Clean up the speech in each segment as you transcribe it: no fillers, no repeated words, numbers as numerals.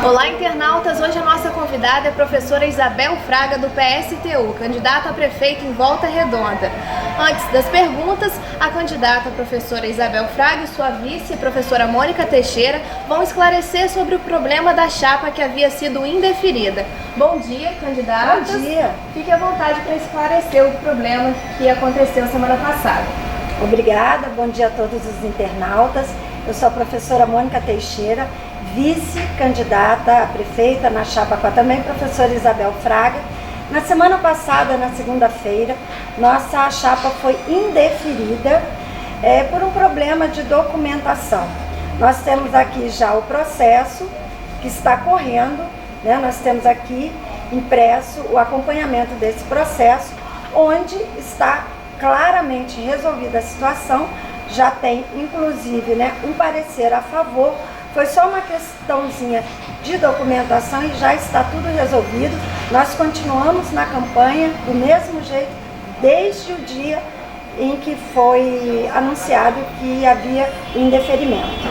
Olá, internautas! Hoje a nossa convidada é a professora Isabel Fraga, do PSTU, candidata a prefeito em Volta Redonda. Antes das perguntas, a candidata a professora Isabel Fraga e sua vice, professora Mônica Teixeira, vão esclarecer sobre o problema da chapa que havia sido indeferida. Bom dia, candidatas. Bom dia. Fique à vontade para esclarecer o problema que aconteceu semana passada. Obrigada, bom dia a todos os internautas. Eu sou a professora Mônica Teixeira, vice-candidata a prefeita na chapa com a também professora Isabel Fraga. Na semana passada, na segunda-feira, nossa chapa foi indeferida por um problema de documentação. Nós temos aqui já o processo que está correndo, né? Nós temos aqui impresso o acompanhamento desse processo, onde está claramente resolvida a situação. Já tem inclusive, né, um parecer a favor. Foi só uma questãozinha de documentação e já está tudo resolvido. Nós continuamos na campanha do mesmo jeito desde o dia em que foi anunciado que havia indeferimento.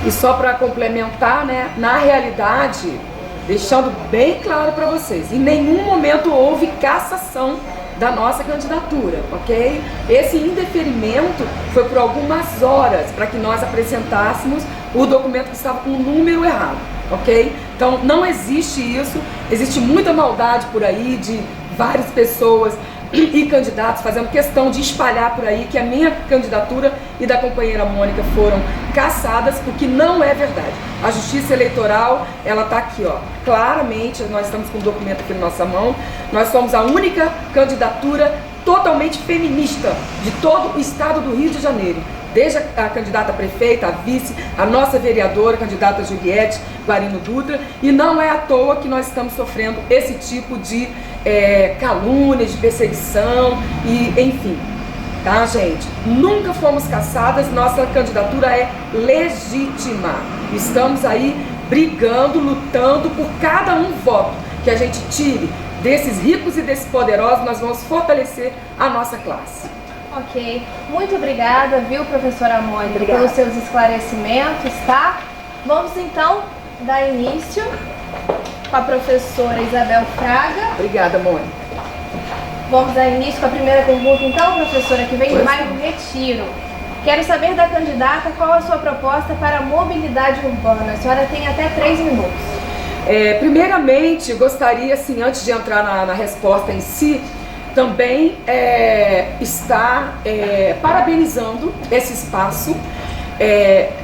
E só para complementar, né, na realidade, deixando bem claro para vocês, em nenhum momento houve cassação da nossa candidatura, ok? Esse indeferimento foi por algumas horas para que nós apresentássemos o documento que estava com o número errado, ok? Então não existe isso, existe muita maldade por aí de várias pessoas e candidatos fazendo questão de espalhar por aí que a minha candidatura e da companheira Mônica foram cassadas, o que não é verdade. A Justiça Eleitoral, ela está aqui, ó, claramente, nós estamos com o documento aqui na nossa mão, nós somos a única candidatura totalmente feminista de todo o estado do Rio de Janeiro. Desde a candidata a prefeita, a vice, a nossa vereadora, a candidata Juliette Guarino Dutra, e não é à toa que nós estamos sofrendo esse tipo de calúnia, de perseguição, e enfim, tá, gente? Nunca fomos caçadas, nossa candidatura é legítima. Estamos aí brigando, lutando por cada um voto que a gente tire desses ricos e desses poderosos. Nós vamos fortalecer a nossa classe. Ok, muito obrigada, viu, professora Mônica, Obrigada pelos seus esclarecimentos, tá? Vamos então dar início com a professora Isabel Fraga. Obrigada, Mônica. Vamos dar início com a primeira pergunta então, professora, que vem do bairro Retiro. Quero saber da candidata qual a sua proposta para a mobilidade urbana. A senhora tem até 3 minutos. Primeiramente, gostaria, assim, antes de entrar na resposta em si, também está parabenizando esse espaço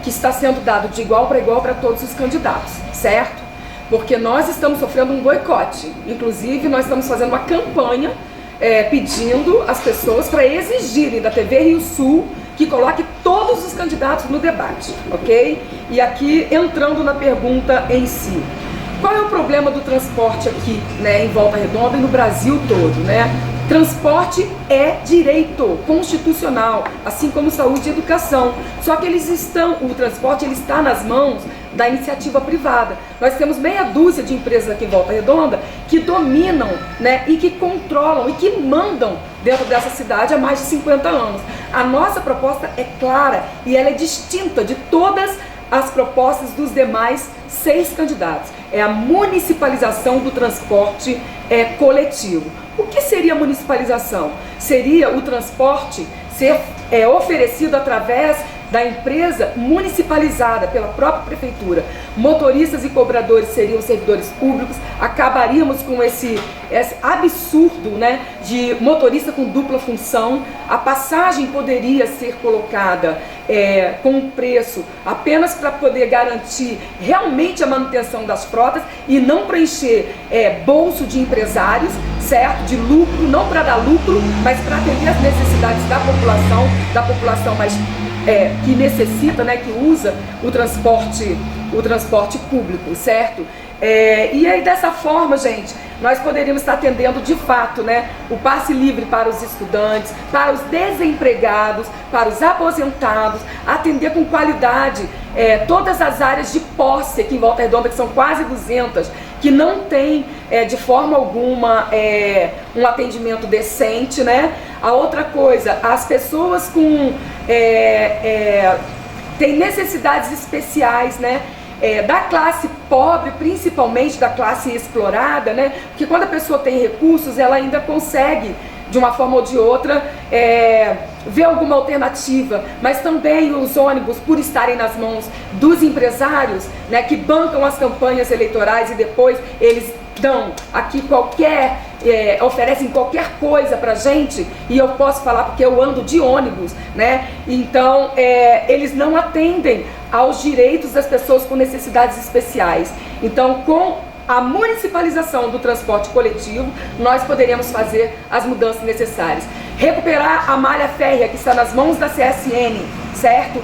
que está sendo dado de igual para todos os candidatos, certo? Porque nós estamos sofrendo um boicote. Inclusive, nós estamos fazendo uma campanha pedindo às pessoas para exigirem da TV Rio Sul que coloque todos os candidatos no debate, ok? E aqui, entrando na pergunta em si, qual é o problema do transporte aqui, né, em Volta Redonda e no Brasil todo, né? Transporte é direito constitucional, assim como saúde e educação. Só que o transporte ele está nas mãos da iniciativa privada. Nós temos meia dúzia de empresas aqui em Volta Redonda que dominam, né, e que controlam e que mandam dentro dessa cidade há mais de 50 anos. A nossa proposta é clara e ela é distinta de todas as propostas dos demais 6 candidatos. É a municipalização do transporte coletivo. O que seria municipalização? Seria o transporte ser oferecido através da empresa municipalizada pela própria prefeitura. Motoristas e cobradores seriam servidores públicos. Acabaríamos com esse absurdo, né, de motorista com dupla função. A passagem poderia ser colocada com um preço apenas para poder garantir realmente a manutenção das frotas e não preencher bolso de empresários, certo? De lucro, não para dar lucro, mas para atender as necessidades da população mais que necessita, né, que usa o transporte público, certo? E aí dessa forma, gente, nós poderíamos estar atendendo de fato, né, o passe livre para os estudantes, para os desempregados, para os aposentados, atender com qualidade todas as áreas de posse aqui em Volta Redonda, que são quase 200, que não tem de forma alguma um atendimento decente, né? A outra coisa, as pessoas com têm necessidades especiais, né? da classe pobre, principalmente da classe explorada, né? Porque quando a pessoa tem recursos, ela ainda consegue, de uma forma ou de outra, ver alguma alternativa, mas também os ônibus, por estarem nas mãos dos empresários, né, que bancam as campanhas eleitorais e depois eles dão aqui oferecem qualquer coisa pra gente, e eu posso falar porque eu ando de ônibus, né? Então, eles não atendem aos direitos das pessoas com necessidades especiais. Então, com a municipalização do transporte coletivo, nós poderíamos fazer as mudanças necessárias. Recuperar a malha férrea que está nas mãos da CSN, certo?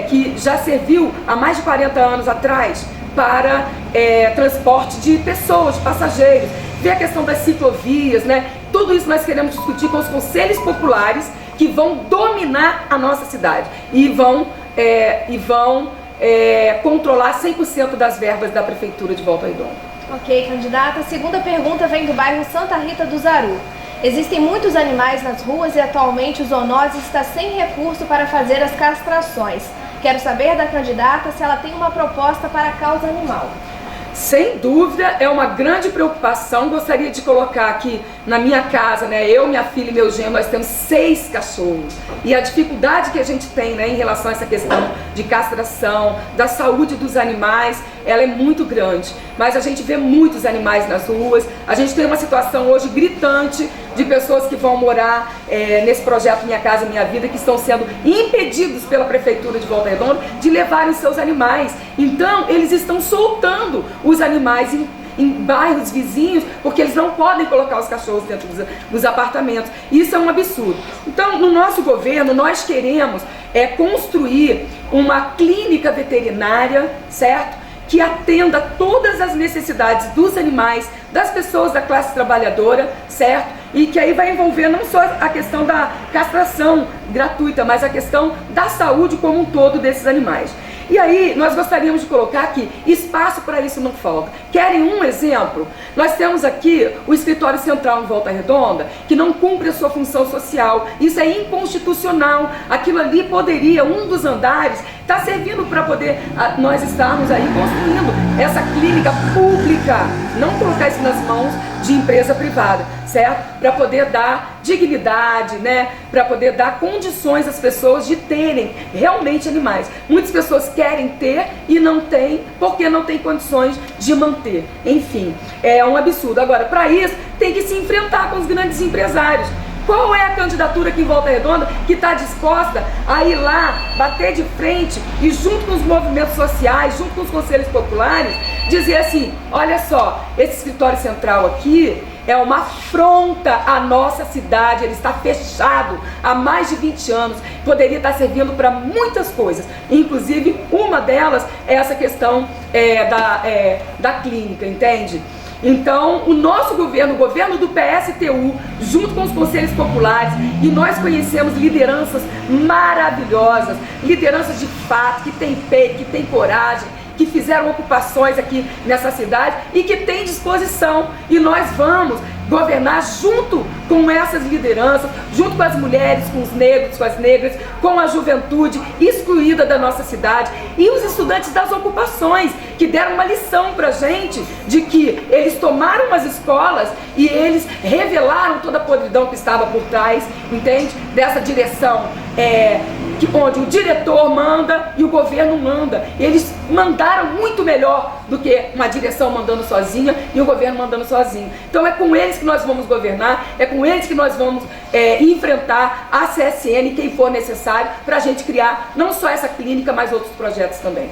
Que já serviu há mais de 40 anos atrás para transporte de pessoas, de passageiros. Ver a questão das ciclovias, né? Tudo isso nós queremos discutir com os conselhos populares que vão dominar a nossa cidade e vão controlar 100% das verbas da Prefeitura de Volta Redonda. Ok, candidata. A segunda pergunta vem do bairro Santa Rita do Zaru. Existem muitos animais nas ruas e atualmente o zoonose está sem recurso para fazer as castrações. Quero saber da candidata se ela tem uma proposta para a causa animal. Sem dúvida, é uma grande preocupação. Gostaria de colocar aqui na minha casa, né? Eu, minha filha e meu genro, nós temos 6 cachorros. E a dificuldade que a gente tem, né, em relação a essa questão de castração, da saúde dos animais, ela é muito grande. Mas a gente vê muitos animais nas ruas. A gente tem uma situação hoje gritante de pessoas que vão morar nesse projeto Minha Casa Minha Vida, que estão sendo impedidos pela Prefeitura de Volta Redonda de levarem os seus animais. Então, eles estão soltando os animais em bairros vizinhos, porque eles não podem colocar os cachorros dentro dos apartamentos. Isso é um absurdo. Então, no nosso governo, nós queremos construir uma clínica veterinária, certo? Que atenda todas as necessidades dos animais, das pessoas da classe trabalhadora, certo? E que aí vai envolver não só a questão da castração gratuita, mas a questão da saúde como um todo desses animais. E aí, nós gostaríamos de colocar aqui, espaço para isso não falta. Querem um exemplo? Nós temos aqui o escritório central em Volta Redonda, que não cumpre a sua função social. Isso é inconstitucional. Aquilo ali poderia, um dos andares, estar servindo para poder nós estarmos aí construindo essa clínica pública. Não colocar isso nas mãos de empresa privada, certo? Para poder dar dignidade, né? Para poder dar condições às pessoas de terem realmente animais. Muitas pessoas querem ter e não têm, porque não têm condições de manter. Enfim, é um absurdo. Agora, para isso, tem que se enfrentar com os grandes empresários. Qual é a candidatura aqui em Volta Redonda que está disposta a ir lá, bater de frente e junto com os movimentos sociais, junto com os conselhos populares, dizer assim, olha só, esse escritório central aqui é uma afronta à nossa cidade, ele está fechado há mais de 20 anos, poderia estar servindo para muitas coisas, inclusive uma delas é essa questão da clínica, entende? Então, o nosso governo, o governo do PSTU, junto com os conselhos populares, e nós conhecemos lideranças maravilhosas, lideranças de fato, que têm peito, que têm coragem, que fizeram ocupações aqui nessa cidade e que têm disposição. E nós vamos governar junto com essas lideranças, junto com as mulheres, com os negros, com as negras, com a juventude excluída da nossa cidade e os estudantes das ocupações, que deram uma lição pra gente de que eles tomaram as escolas e eles revelaram toda a podridão que estava por trás, entende? Dessa direção onde o diretor manda e o governo manda. Eles mandaram muito melhor do que uma direção mandando sozinha e o governo mandando sozinho. Então é com eles que nós vamos governar, é com eles que nós vamos enfrentar a CSN, quem for necessário, para a gente criar não só essa clínica, mas outros projetos também.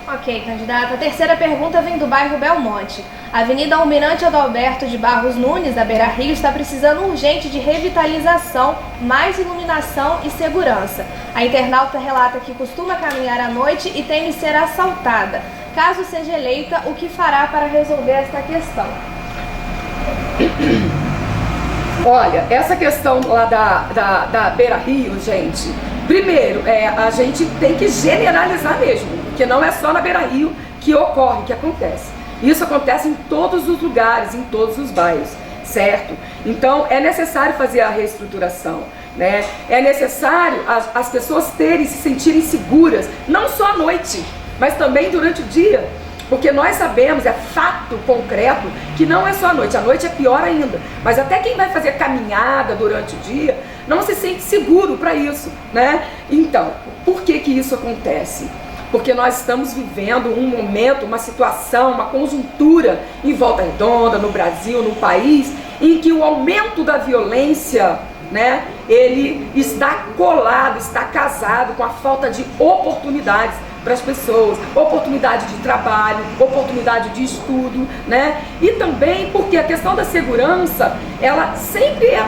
Ok, candidata. A terceira pergunta vem do bairro Belmonte. A Avenida Almirante Adalberto de Barros Nunes, da Beira Rio, está precisando urgente de revitalização, mais iluminação e segurança. A internauta relata que costuma caminhar à noite e teme ser assaltada. Caso seja eleita, o que fará para resolver esta questão? Olha, essa questão lá da Beira Rio, gente, primeiro, a gente tem que generalizar mesmo, porque não é só na Beira Rio que ocorre, que acontece. Isso acontece em todos os lugares, em todos os bairros, certo? Então é necessário fazer a reestruturação, né? É necessário as pessoas se sentirem seguras, não só à noite, mas também durante o dia. Porque nós sabemos, é fato concreto, que não é só à noite é pior ainda. Mas até quem vai fazer caminhada durante o dia não se sente seguro para isso, né? Então, por que que isso acontece? Porque nós estamos vivendo um momento, uma situação, uma conjuntura em Volta Redonda, no Brasil, no país, em que o aumento da violência, né, ele está colado, está casado com a falta de oportunidades para as pessoas, oportunidade de trabalho, oportunidade de estudo, né? E também porque a questão da segurança, ela sempre é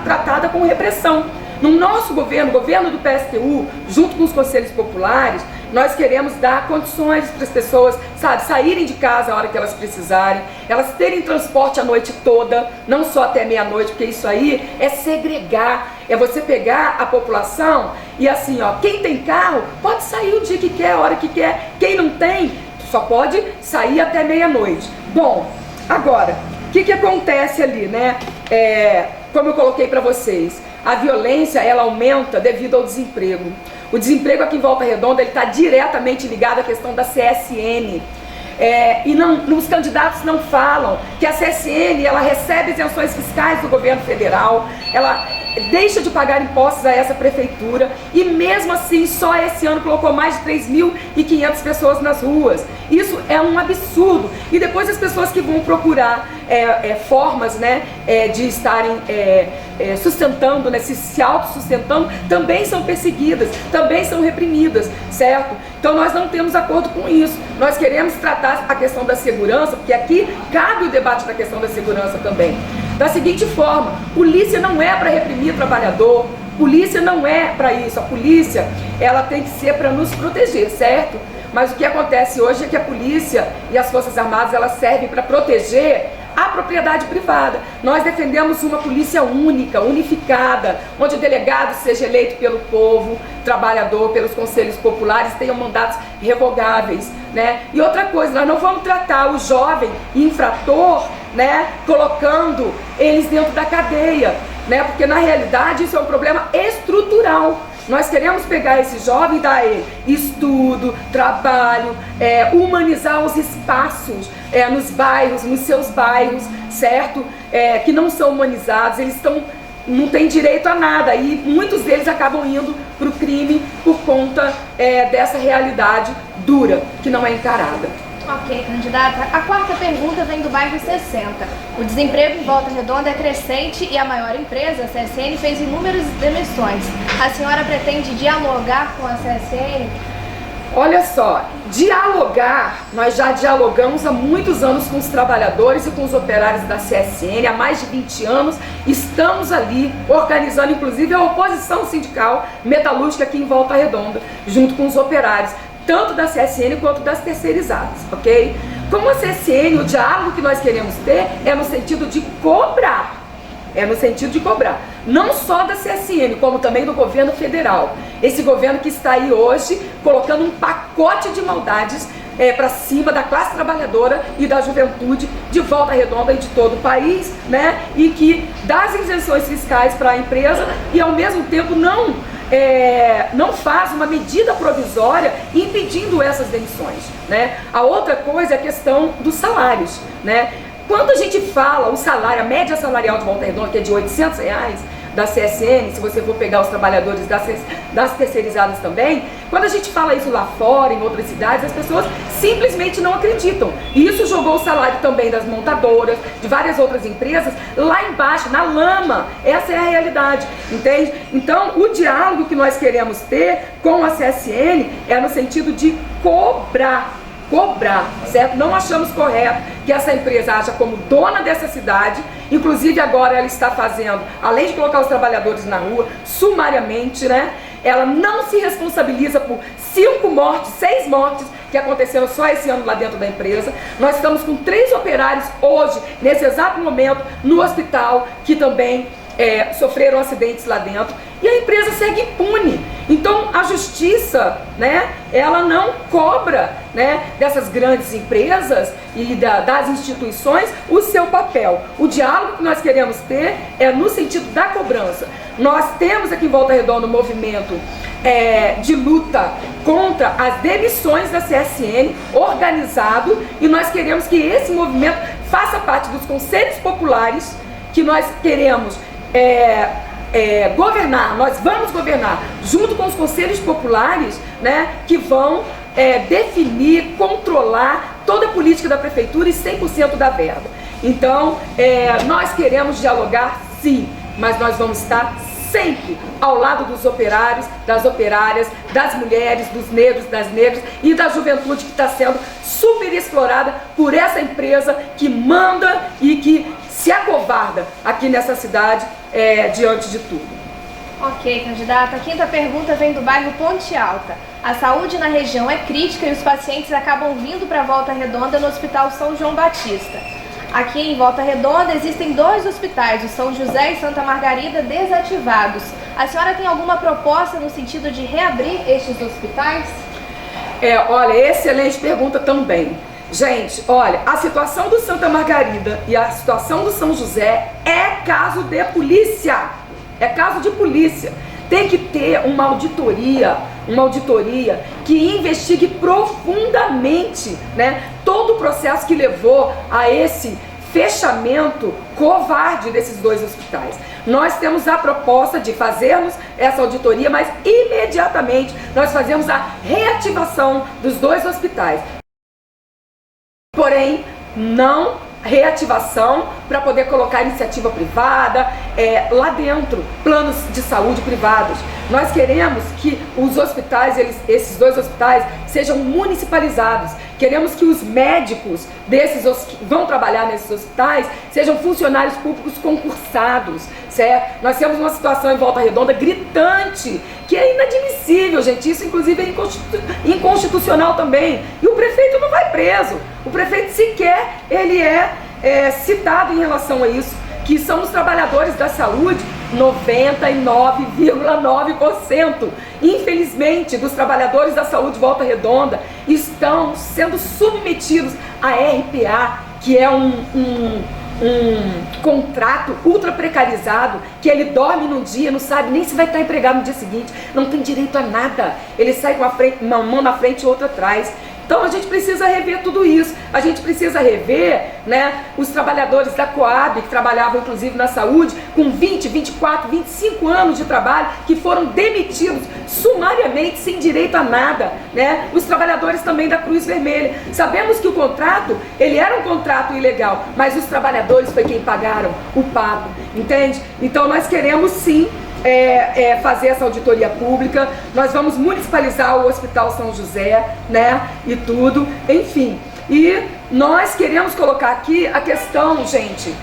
tratada com repressão. No nosso governo, governo do PSTU, junto com os conselhos populares, nós queremos dar condições para as pessoas, sabe, saírem de casa a hora que elas precisarem, elas terem transporte a noite toda, não só até meia-noite, porque isso aí é segregar, é você pegar a população e assim, ó, quem tem carro pode sair o dia que quer, a hora que quer, quem não tem, só pode sair até meia-noite. Bom, agora, o que acontece ali, né? Como eu coloquei para vocês, a violência, ela aumenta devido ao desemprego. O desemprego aqui em Volta Redonda, ele está diretamente ligado à questão da CSN. E os candidatos não falam que a CSN, ela recebe isenções fiscais do governo federal, ela deixa de pagar impostos a essa prefeitura e mesmo assim só esse ano colocou mais de 3.500 pessoas nas ruas. Isso é um absurdo. E depois as pessoas que vão procurar formas, né, de estarem sustentando, né, se autossustentando, também são perseguidas, também são reprimidas, certo? Então nós não temos acordo com isso. Nós queremos tratar a questão da segurança, porque aqui cabe o debate da questão da segurança também. Da seguinte forma, polícia não é para reprimir trabalhador, polícia não é para isso, a polícia ela tem que ser para nos proteger, certo? Mas o que acontece hoje é que a polícia e as forças armadas elas servem para proteger a propriedade privada. Nós defendemos uma polícia única, unificada, onde o delegado seja eleito pelo povo, trabalhador, pelos conselhos populares, tenham mandatos revogáveis, né? E outra coisa, nós não vamos tratar o jovem infrator, né, colocando eles dentro da cadeia, né? Porque na realidade isso é um problema estrutural. Nós queremos pegar esse jovem e dar a ele estudo, trabalho, humanizar os espaços nos bairros, nos seus bairros, certo? Que não são humanizados, eles não têm direito a nada e muitos deles acabam indo para o crime por conta dessa realidade dura, que não é encarada. Ok, candidata. A quarta pergunta vem do bairro 60. O desemprego em Volta Redonda é crescente e a maior empresa, a CSN, fez inúmeras demissões. A senhora pretende dialogar com a CSN? Olha só, dialogar, nós já dialogamos há muitos anos com os trabalhadores e com os operários da CSN, há mais de 20 anos, estamos ali organizando inclusive a oposição sindical metalúrgica aqui em Volta Redonda, junto com os operários, tanto da CSN quanto das terceirizadas, ok? Como a CSN, o diálogo que nós queremos ter é no sentido de cobrar, não só da CSN, como também do governo federal. Esse governo que está aí hoje colocando um pacote de maldades para cima da classe trabalhadora e da juventude de Volta Redonda e de todo o país, né? E que dá as isenções fiscais para a empresa e ao mesmo tempo não faz uma medida provisória impedindo essas demissões, né? A outra coisa é a questão dos salários, né? Quando a gente fala o salário, a média salarial de Volta Redonda, que é de R$800 da CSN, se você for pegar os trabalhadores das terceirizadas também, quando a gente fala isso lá fora, em outras cidades, as pessoas simplesmente não acreditam. E isso jogou o salário também das montadoras, de várias outras empresas, lá embaixo, na lama. Essa é a realidade, entende? Então, o diálogo que nós queremos ter com a CSN é no sentido de cobrar, certo? Não achamos correto que essa empresa haja como dona dessa cidade, inclusive agora ela está fazendo, além de colocar os trabalhadores na rua, sumariamente, né? Ela não se responsabiliza por 5 mortes, 6 mortes que aconteceram só esse ano lá dentro da empresa. Nós estamos com 3 operários hoje, nesse exato momento, no hospital, que também sofreram acidentes lá dentro, e a empresa segue impune. Então a justiça, né, ela não cobra, né, dessas grandes empresas e das instituições o seu papel. O diálogo que nós queremos ter é no sentido da cobrança. Nós temos aqui em Volta Redonda um movimento de luta contra as demissões da CSN, organizado, e nós queremos que esse movimento faça parte dos conselhos populares, que nós queremos governar, nós vamos governar junto com os conselhos populares, né, que vão definir, controlar toda a política da prefeitura e 100% da verba. Então, nós queremos dialogar sim, mas nós vamos estar sempre ao lado dos operários, das operárias, das mulheres, dos negros, das negras e da juventude que está sendo super explorada por essa empresa que manda e que se acovarda aqui nessa cidade diante de tudo. Ok, candidata. A quinta pergunta vem do bairro Ponte Alta. A saúde na região é crítica e os pacientes acabam vindo para Volta Redonda no Hospital São João Batista. Aqui em Volta Redonda existem 2 hospitais, o São José e Santa Margarida, desativados. A senhora tem alguma proposta no sentido de reabrir estes hospitais? Olha, excelente pergunta também. Gente, olha, a situação do Santa Margarida e a situação do São José é caso de polícia. É caso de polícia. Tem que ter uma auditoria que investigue profundamente, né, todo o processo que levou a esse fechamento covarde desses 2 hospitais. Nós temos a proposta de fazermos essa auditoria, mas imediatamente nós fazemos a reativação dos 2 hospitais. Porém, não reativação para poder colocar iniciativa privada lá dentro, planos de saúde privados. Nós queremos que os hospitais, esses 2 hospitais, sejam municipalizados. Queremos que os médicos que vão trabalhar nesses hospitais sejam funcionários públicos concursados, certo? Nós temos uma situação em Volta Redonda gritante, que é inadmissível, gente. Isso, inclusive, é inconstitucional também. E o prefeito não vai preso. O prefeito sequer ele é citado em relação a isso, que são os trabalhadores da saúde, 99,9%. Infelizmente, dos trabalhadores da saúde de Volta Redonda estão sendo submetidos a RPA, que é um contrato ultra precarizado, que ele dorme num dia, não sabe nem se vai estar empregado no dia seguinte, não tem direito a nada. Ele sai com uma mão na frente e outra atrás. Então a gente precisa rever tudo isso, a gente precisa rever, né, os trabalhadores da Coab, que trabalhavam inclusive na saúde, com 20, 24, 25 anos de trabalho, que foram demitidos sumariamente, sem direito a nada, né? Os trabalhadores também da Cruz Vermelha. Sabemos que o contrato, ele era um contrato ilegal, mas os trabalhadores foi quem pagaram o pago, entende? Então nós queremos sim fazer essa auditoria pública, nós vamos municipalizar o Hospital São José, né, e tudo, enfim. E nós queremos colocar aqui a questão, gente,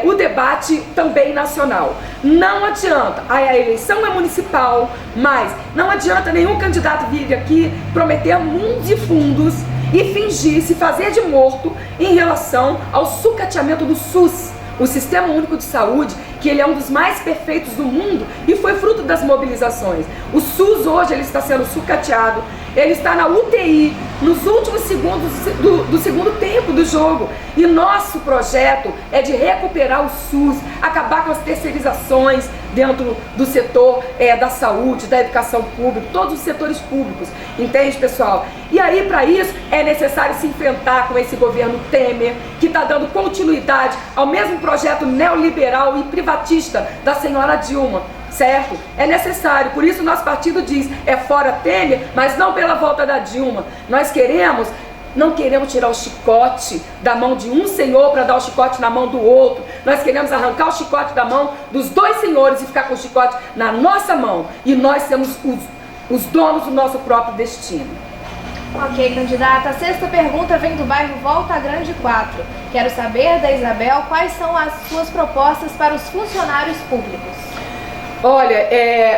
o debate também nacional. Não adianta, a eleição é municipal, mas não adianta nenhum candidato vir aqui prometer mundos e fundos e fingir, se fazer de morto em relação ao sucateamento do SUS, o Sistema Único de Saúde, que ele é um dos mais perfeitos do mundo e foi fruto das mobilizações. O SUS hoje ele está sendo sucateado, ele está na UTI, nos últimos segundos do segundo tempo do jogo. E nosso projeto é de recuperar o SUS, acabar com as terceirizações dentro do setor da saúde, da educação pública, todos os setores públicos, entende, pessoal? E aí, para isso, é necessário se enfrentar com esse governo Temer, que está dando continuidade ao mesmo projeto neoliberal e privatista da senhora Dilma, certo? É necessário, por isso nosso partido diz, fora Temer, mas não pela volta da Dilma. Nós não queremos tirar o chicote da mão de um senhor para dar o chicote na mão do outro. Nós queremos arrancar o chicote da mão dos 2 senhores e ficar com o chicote na nossa mão. E nós sermos os donos do nosso próprio destino. Ok, candidata. A 6ª pergunta vem do bairro Volta Grande 4. Quero saber da Isabel quais são as suas propostas para os funcionários públicos. Olha,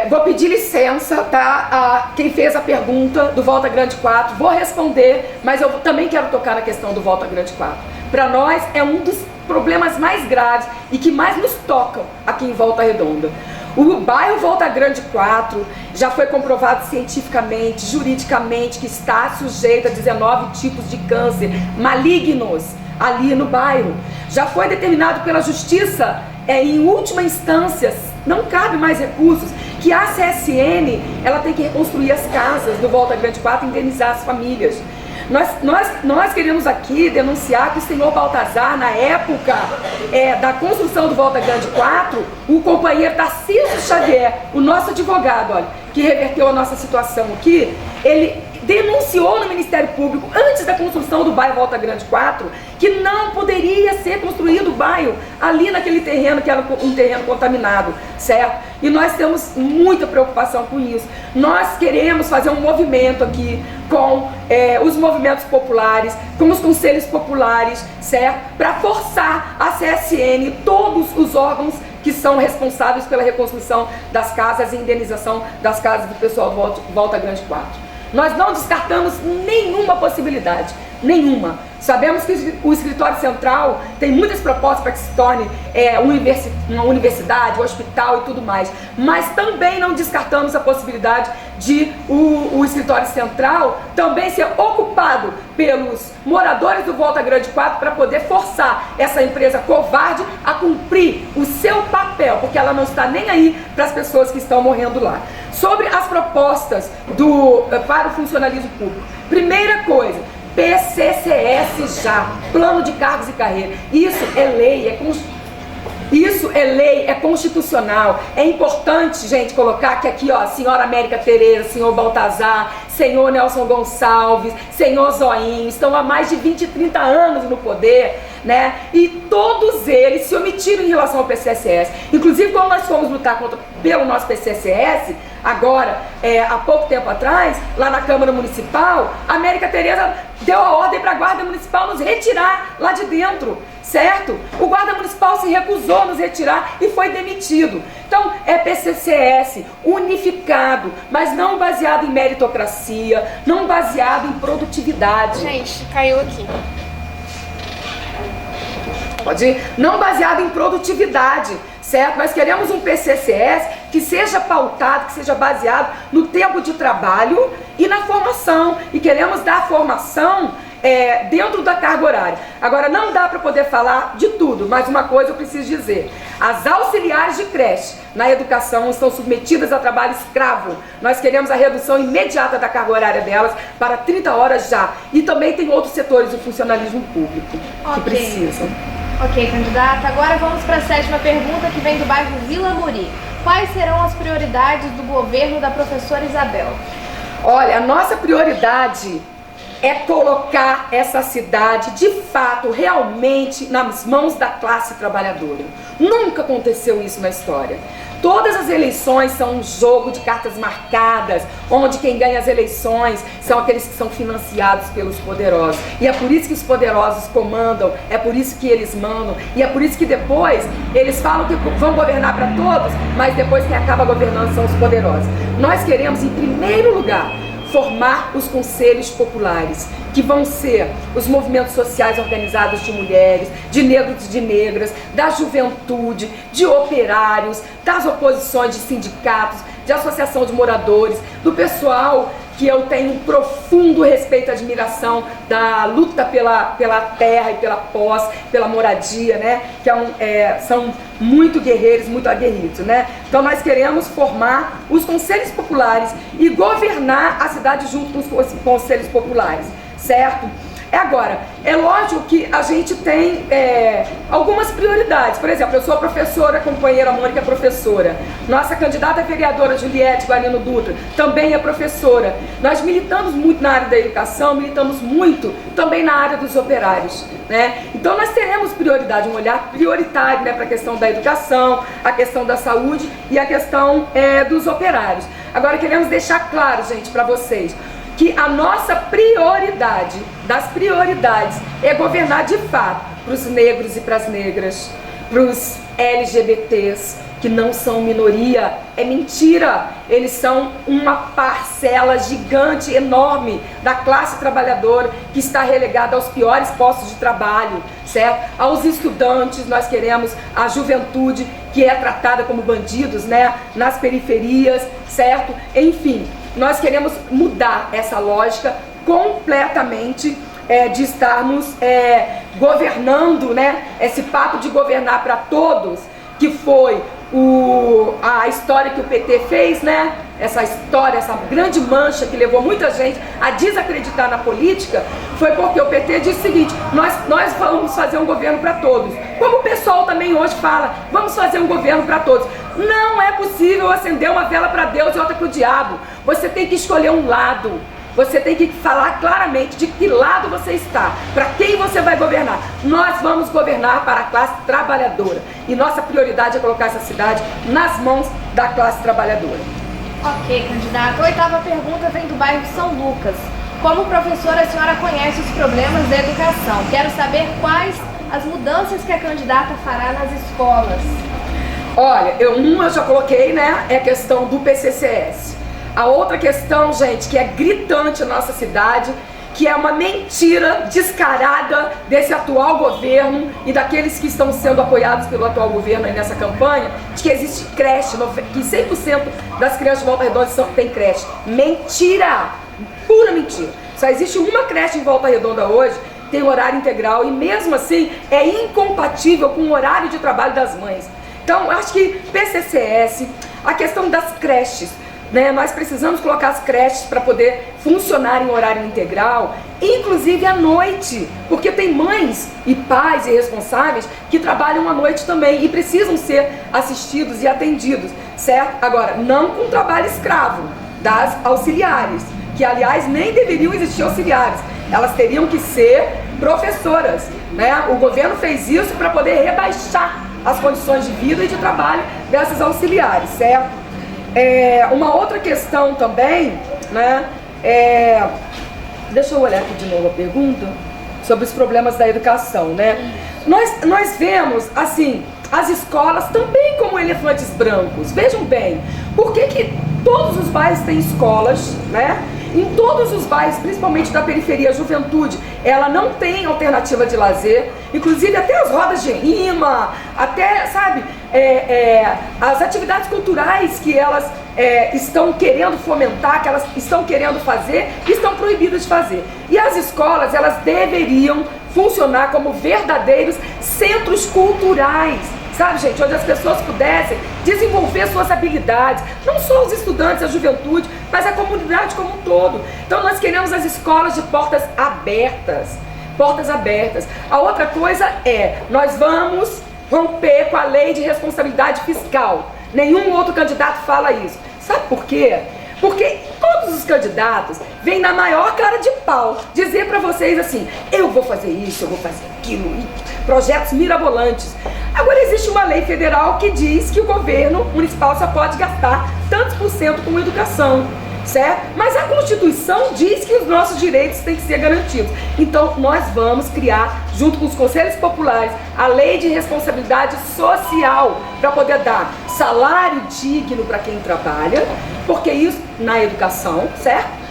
vou pedir licença, tá? A quem fez a pergunta do Volta Grande 4, vou responder, mas eu também quero tocar na questão do Volta Grande 4. Para nós é um dos problemas mais graves e que mais nos tocam aqui em Volta Redonda. O bairro Volta Grande 4 já foi comprovado cientificamente, juridicamente, que está sujeito a 19 tipos de câncer malignos ali no bairro. Já foi determinado pela justiça, em última instância, não cabe mais recursos, que a CSN ela tem que reconstruir as casas do Volta Grande 4 e indenizar as famílias. Nós queremos aqui denunciar que o senhor Baltazar, na época da construção do Volta Grande 4, o companheiro Tarcísio Xavier, o nosso advogado, olha, que reverteu a nossa situação aqui, ele denunciou no Ministério Público, antes da construção do bairro Volta Grande 4, que não poderia ser construído o bairro ali naquele terreno, que era um terreno contaminado, certo? E nós temos muita preocupação com isso. Nós queremos fazer um movimento aqui com os movimentos populares, com os conselhos populares, certo? Para forçar a CSN, todos os órgãos que são responsáveis pela reconstrução das casas e indenização das casas do pessoal do Volta Grande 4. Nós não descartamos nenhuma possibilidade, nenhuma. Sabemos que o escritório central tem muitas propostas para que se torne uma universidade, um hospital e tudo mais, mas também não descartamos a possibilidade de o escritório central também ser ocupado pelos moradores do Volta Grande 4 para poder forçar essa empresa covarde a cumprir o seu papel, porque ela não está nem aí para as pessoas que estão morrendo lá. Sobre as propostas para o funcionalismo público, primeira coisa, PCCS já, Plano de Cargos e Carreira. Isso é lei, é constitucional. É importante, gente, colocar que aqui, ó, senhora América Tereza, senhor Baltazar, senhor Nelson Gonçalves, senhor Zoinho, estão há mais de 20, 30 anos no poder, né? E todos eles se omitiram em relação ao PCCS. Inclusive, quando nós fomos lutar pelo nosso PCCS, agora, há pouco tempo atrás, lá na Câmara Municipal, a América Tereza deu a ordem para a Guarda Municipal nos retirar lá de dentro, certo? O Guarda Municipal se recusou a nos retirar e foi demitido. Então, é PCCS unificado, mas não baseado em meritocracia, não baseado em produtividade. Gente, caiu aqui. Pode ir? Não baseado em produtividade, certo? Nós queremos um PCCS que seja pautado, que seja baseado no tempo de trabalho e na formação. E queremos dar formação dentro da carga horária. Agora, não dá para poder falar de tudo, mas uma coisa eu preciso dizer. As auxiliares de creche na educação estão submetidas a trabalho escravo. Nós queremos a redução imediata da carga horária delas para 30 horas já. E também tem outros setores do funcionalismo público que precisam. Ok, candidata. Agora vamos para a 7ª pergunta, que vem do bairro Vila Muri. Quais serão as prioridades do governo da professora Isabel? Olha, a nossa prioridade é colocar essa cidade, de fato, realmente nas mãos da classe trabalhadora. Nunca aconteceu isso na história. Todas as eleições são um jogo de cartas marcadas, onde quem ganha as eleições são aqueles que são financiados pelos poderosos. E é por isso que os poderosos comandam, é por isso que eles mandam, e é por isso que depois eles falam que vão governar para todos, mas depois quem acaba governando são os poderosos. Nós queremos, em primeiro lugar, formar os conselhos populares, que vão ser os movimentos sociais organizados de mulheres, de negros e de negras, da juventude, de operários, das oposições de sindicatos, de associação de moradores, do pessoal que eu tenho um profundo respeito e admiração da luta pela terra e pela posse, pela moradia, né? Que são muito guerreiros, muito aguerridos, né? Então nós queremos formar os conselhos populares e governar a cidade junto com os conselhos populares, certo? Agora, é lógico que a gente tem algumas prioridades. Por exemplo, eu sou professora, a companheira Mônica é professora. Nossa candidata a vereadora Juliette Guarino Dutra também é professora. Nós militamos muito na área da educação, militamos muito também na área dos operários, né? Então nós teremos prioridade, um olhar prioritário, né, para a questão da educação, a questão da saúde e a questão dos operários. Agora queremos deixar claro, gente, para vocês, que a nossa prioridade, das prioridades, é governar de fato para os negros e para as negras, para os LGBTs, que não são minoria. É mentira, eles são uma parcela gigante, enorme da classe trabalhadora que está relegada aos piores postos de trabalho, certo? Aos estudantes, nós queremos a juventude que é tratada como bandidos, né? Nas periferias, certo? Enfim, nós queremos mudar essa lógica completamente de estarmos governando, né? Esse papo de governar para todos, que foi a história que o PT fez, né? Essa história, essa grande mancha que levou muita gente a desacreditar na política, foi porque o PT disse o seguinte: nós vamos fazer um governo para todos. Como o pessoal também hoje fala, vamos fazer um governo para todos. Não é possível acender uma vela para Deus e outra para o diabo. Você tem que escolher um lado. Você tem que falar claramente de que lado você está, para quem você vai governar. Nós vamos governar para a classe trabalhadora. E nossa prioridade é colocar essa cidade nas mãos da classe trabalhadora. Ok, candidato. A 8ª pergunta vem do bairro São Lucas. Como professora, a senhora conhece os problemas da educação. Quero saber quais as mudanças que a candidata fará nas escolas. Olha, eu já coloquei, né? É a questão do PCCS. A outra questão, gente, que é gritante na nossa cidade, que é uma mentira descarada desse atual governo e daqueles que estão sendo apoiados pelo atual governo aí nessa campanha, de que existe creche, que 100% das crianças de Volta Redonda têm creche. Mentira! Pura mentira. Só existe uma creche em Volta Redonda hoje, tem horário integral, e mesmo assim é incompatível com o horário de trabalho das mães. Então, eu acho que PCCS, a questão das creches, né? Nós precisamos colocar as creches para poder funcionar em horário integral, inclusive à noite, porque tem mães e pais e responsáveis que trabalham à noite também e precisam ser assistidos e atendidos, certo? Agora, não com trabalho escravo das auxiliares, que aliás nem deveriam existir auxiliares, elas teriam que ser professoras, né? O governo fez isso para poder rebaixar as condições de vida e de trabalho dessas auxiliares, certo? Uma outra questão também, né, deixa eu olhar aqui de novo a pergunta, sobre os problemas da educação, né? Nós vemos, assim, as escolas também como elefantes brancos. Vejam bem, por que todos os bairros têm escolas, né? Em todos os bairros, principalmente da periferia, a juventude, ela não tem alternativa de lazer, inclusive até as rodas de rima, até, sabe, as atividades culturais que elas estão querendo fomentar, que elas estão querendo fazer, estão proibidas de fazer. E as escolas, elas deveriam funcionar como verdadeiros centros culturais, sabe, gente, onde as pessoas pudessem desenvolver suas habilidades, não só os estudantes, a juventude, mas a comunidade como um todo. Então nós queremos as escolas de portas abertas, portas abertas. A outra coisa nós vamos romper com a lei de responsabilidade fiscal. Nenhum outro candidato fala isso. Sabe por quê? Porque todos os candidatos vêm na maior cara de pau dizer para vocês assim: eu vou fazer isso, eu vou fazer aquilo, projetos mirabolantes. Agora existe uma lei federal que diz que o governo municipal só pode gastar tantos por cento com educação, certo? Mas a Constituição diz que os nossos direitos têm que ser garantidos. Então nós vamos criar, junto com os conselhos populares, a lei de responsabilidade social para poder dar salário digno para quem trabalha, porque isso na educação, certo?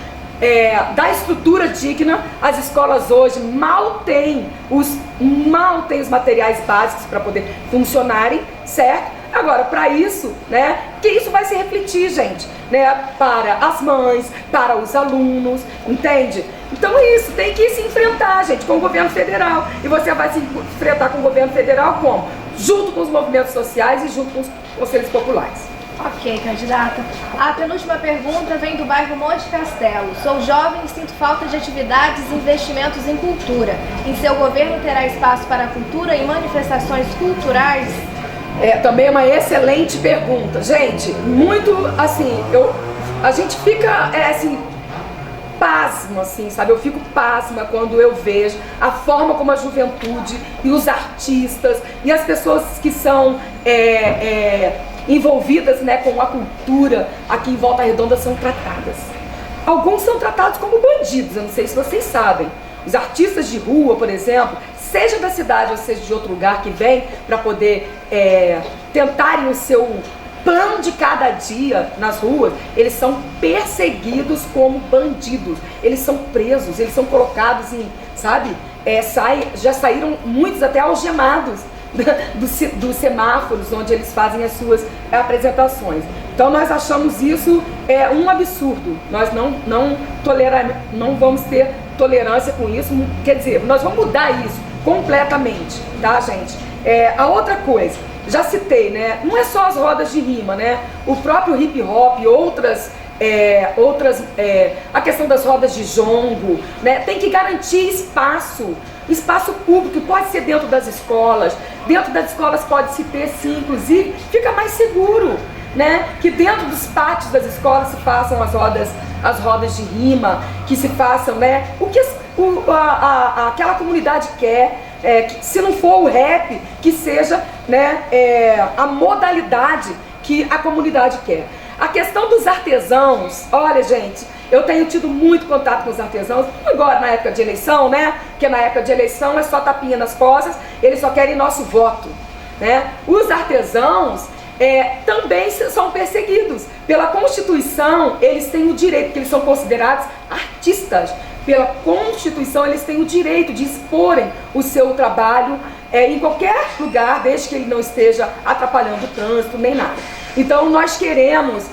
Da estrutura digna. As escolas hoje mal têm os materiais básicos para poder funcionarem, certo? Agora, para isso, né, que isso vai se refletir, gente, né, para as mães, para os alunos, entende? Então é isso, tem que se enfrentar, gente, com o governo federal. E você vai se enfrentar com o governo federal como? Junto com os movimentos sociais e junto com os conselhos populares. Ok, candidata. A penúltima pergunta vem do bairro Monte Castelo. Sou jovem e sinto falta de atividades e investimentos em cultura. Em seu governo terá espaço para a cultura e manifestações culturais? Também é uma excelente pergunta. Gente, muito assim, a gente fica assim, pasmo, assim, sabe? Eu fico pasma quando eu vejo a forma como a juventude e os artistas e as pessoas que são envolvidas, né, com a cultura aqui em Volta Redonda são tratadas. Alguns são tratados como bandidos, eu não sei se vocês sabem. Os artistas de rua, por exemplo, seja da cidade ou seja de outro lugar que vem para poder tentarem o seu pão de cada dia nas ruas, eles são perseguidos como bandidos, eles são presos, eles são colocados em, sabe, já saíram muitos até algemados dos semáforos onde eles fazem as suas apresentações. Então nós achamos isso um absurdo. Nós não vamos ter tolerância com isso. Quer dizer, nós vamos mudar isso completamente, tá, gente? A outra coisa, já citei, né? Não é só as rodas de rima, né? O próprio hip hop, a questão das rodas de jongo, né? Tem que garantir espaço público, pode ser dentro das escolas. Dentro das escolas pode-se ter, sim, inclusive, fica mais seguro, né? Que dentro dos pátios das escolas se façam as rodas de rima, que se façam, né? O que aquela comunidade quer, que, se não for o rap, que seja, né, a modalidade que a comunidade quer. A questão dos artesãos, olha, gente, eu tenho tido muito contato com os artesãos, agora na época de eleição, né? Porque na época de eleição é só tapinha nas costas, eles só querem nosso voto, né? Os artesãos também são perseguidos. Pela Constituição, eles têm o direito, porque eles são considerados artistas. Pela Constituição, eles têm o direito de exporem o seu trabalho em qualquer lugar, desde que ele não esteja atrapalhando o trânsito, nem nada. Então, nós queremos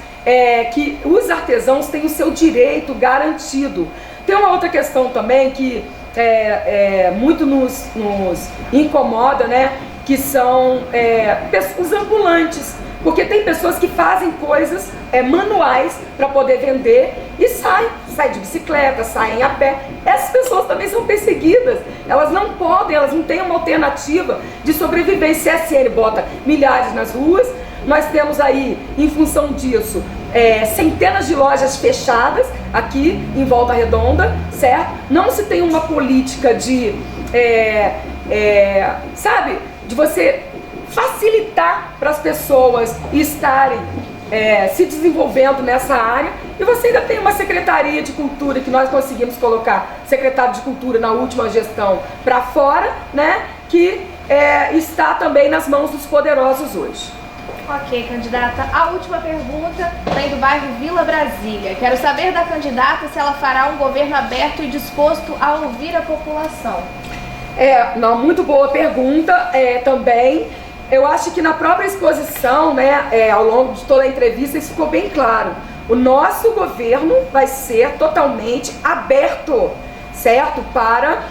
que os artesãos tenham o seu direito garantido. Tem uma outra questão também que muito nos incomoda, né? Que são os ambulantes. Porque tem pessoas que fazem coisas manuais para poder vender e saem de bicicleta, saem a pé. Essas pessoas também são perseguidas. Elas não podem, elas não têm uma alternativa de sobrevivência. CSN bota milhares nas ruas. Nós temos aí, em função disso, centenas de lojas fechadas aqui em Volta Redonda, certo? Não se tem uma política de, de você facilitar para as pessoas estarem se desenvolvendo nessa área. E você ainda tem uma Secretaria de Cultura, que nós conseguimos colocar secretário de Cultura na última gestão para fora, né? Que está também nas mãos dos poderosos hoje. Ok, candidata. A última pergunta vem do bairro Vila Brasília. Quero saber da candidata se ela fará um governo aberto e disposto a ouvir a população. Muito boa pergunta também. Eu acho que na própria exposição, né, ao longo de toda a entrevista, isso ficou bem claro. O nosso governo vai ser totalmente aberto, certo? Para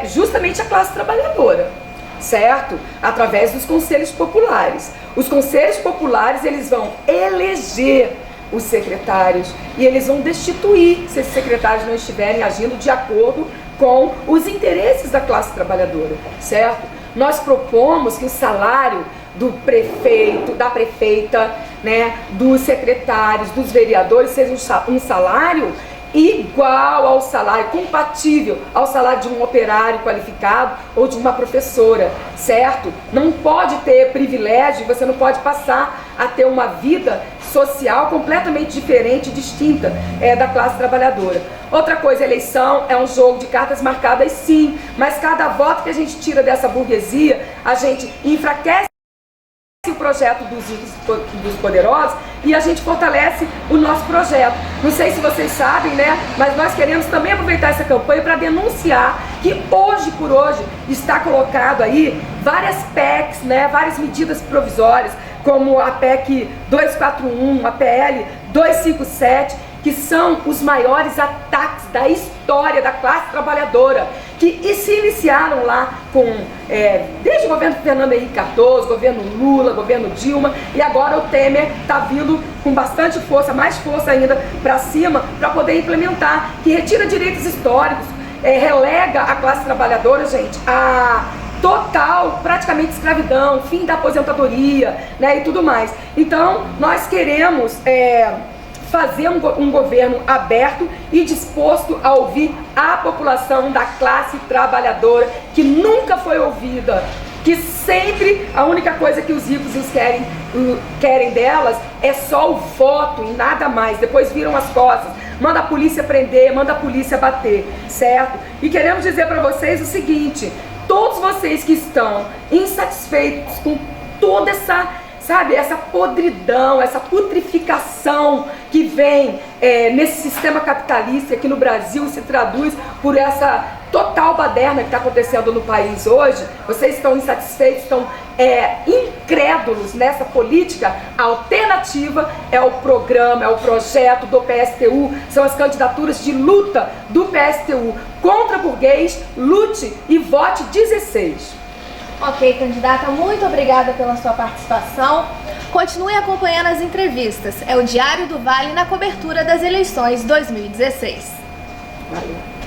justamente a classe trabalhadora, certo? Através dos conselhos populares. Os conselhos populares, eles vão eleger os secretários e eles vão destituir se esses secretários não estiverem agindo de acordo com os interesses da classe trabalhadora, certo? Nós propomos que o salário do prefeito, da prefeita, né, dos secretários, dos vereadores seja um salário igual ao salário, compatível ao salário de um operário qualificado ou de uma professora, certo? Não pode ter privilégio, você não pode passar a ter uma vida social completamente diferente, distinta da classe trabalhadora. Outra coisa, eleição é um jogo de cartas marcadas, sim, mas cada voto que a gente tira dessa burguesia, a gente enfraquece o projeto dos poderosos e a gente fortalece o nosso projeto. Não sei se vocês sabem, né? Mas nós queremos também aproveitar essa campanha para denunciar que hoje por hoje está colocado aí várias PECs, né? Várias medidas provisórias, como a PEC 241, a PL 257, que são os maiores ataques da história da classe trabalhadora, que se iniciaram lá desde o governo Fernando Henrique Cardoso, governo Lula, governo Dilma, e agora o Temer está vindo com bastante força, mais força ainda para cima, para poder implementar, que retira direitos históricos, relega a classe trabalhadora, gente, a total, praticamente escravidão, fim da aposentadoria, né, e tudo mais. Então, nós queremos fazer um governo aberto e disposto a ouvir a população da classe trabalhadora, que nunca foi ouvida, que sempre a única coisa que os ricos querem delas é só o voto e nada mais. Depois viram as costas, manda a polícia prender, manda a polícia bater, certo? E queremos dizer para vocês o seguinte: todos vocês que estão insatisfeitos com toda essa podridão, essa putrificação que vem nesse sistema capitalista aqui no Brasil, se traduz por essa total baderna que está acontecendo no país hoje. Vocês estão insatisfeitos, estão incrédulos nessa política. A alternativa é o programa, é o projeto do PSTU, são as candidaturas de luta do PSTU contra burguês. Lute e vote 16. Ok, candidata, muito obrigada pela sua participação. Continue acompanhando as entrevistas. É o Diário do Vale na cobertura das eleições 2016. Valeu.